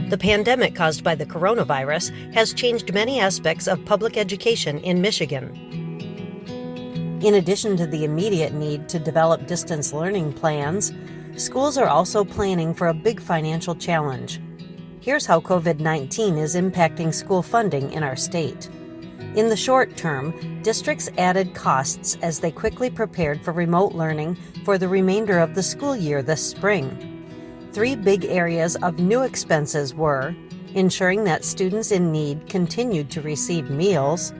The pandemic caused by the coronavirus has changed many aspects of public education in Michigan. In addition to the immediate need to develop distance learning plans, schools are also planning for a big financial challenge. Here's how COVID-19 is impacting school funding in our state. In the short term, districts added costs as they quickly prepared for remote learning for the remainder of the school year this spring. 3 big areas of new expenses were ensuring that students in need continued to receive meals,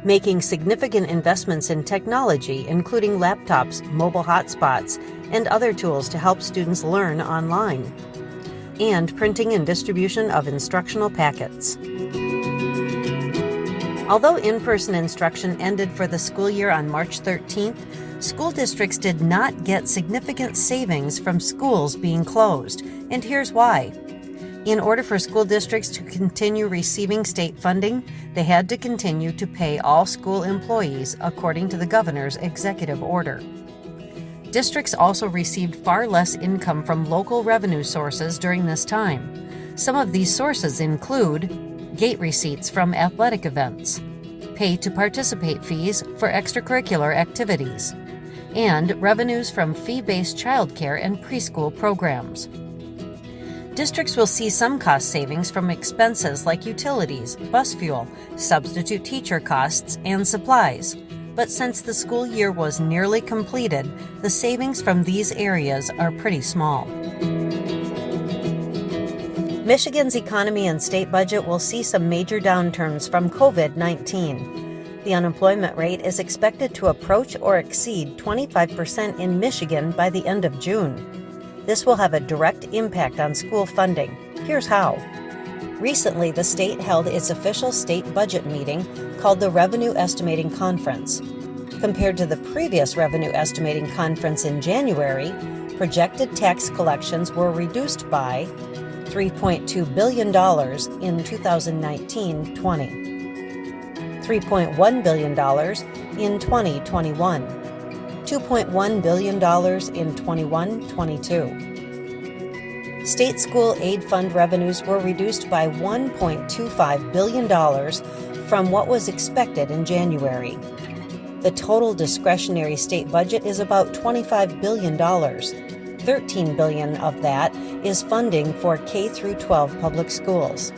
making significant investments in technology, including laptops, mobile hotspots, and other tools to help students learn online, and printing and distribution of instructional packets. Although in-person instruction ended for the school year on March 13th, school districts did not get significant savings from schools being closed, and here's why. In order for school districts to continue receiving state funding, they had to continue to pay all school employees according to the governor's executive order. Districts also received far less income from local revenue sources during this time. Some of these sources include gate receipts from athletic events, pay to participate fees for extracurricular activities, and revenues from fee-based childcare and preschool programs. Districts will see some cost savings from expenses like utilities, bus fuel, substitute teacher costs, and supplies. But since the school year was nearly completed, the savings from these areas are pretty small. Michigan's economy and state budget will see some major downturns from COVID-19. The unemployment rate is expected to approach or exceed 25% in Michigan by the end of June. This will have a direct impact on school funding. Here's how. Recently, the state held its official state budget meeting called the Revenue Estimating Conference. Compared to the previous Revenue Estimating Conference in January, projected tax collections were reduced by $3.2 billion in 2019-20, $3.1 billion in 2021, $2.1 billion in 21-22. State school aid fund revenues were reduced by $1.25 billion from what was expected in January. The total discretionary state budget is about $25 billion. $13 billion of that is funding for K-12 public schools.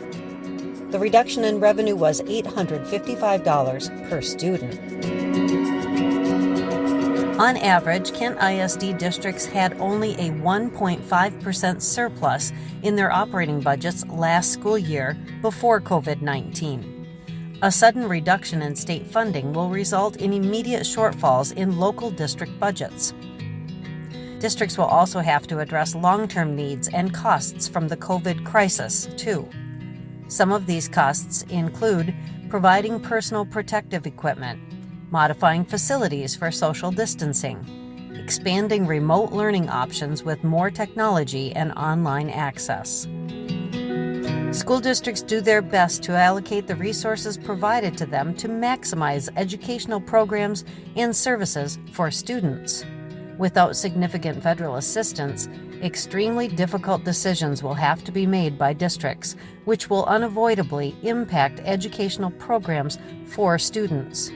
The reduction in revenue was $855 per student. On average, Kent ISD districts had only a 1.5% surplus in their operating budgets last school year before COVID-19. A sudden reduction in state funding will result in immediate shortfalls in local district budgets. Districts will also have to address long-term needs and costs from the COVID crisis, too. Some of these costs include providing personal protective equipment, modifying facilities for social distancing, expanding remote learning options with more technology and online access. School districts do their best to allocate the resources provided to them to maximize educational programs and services for students. Without significant federal assistance, extremely difficult decisions will have to be made by districts, which will unavoidably impact educational programs for students.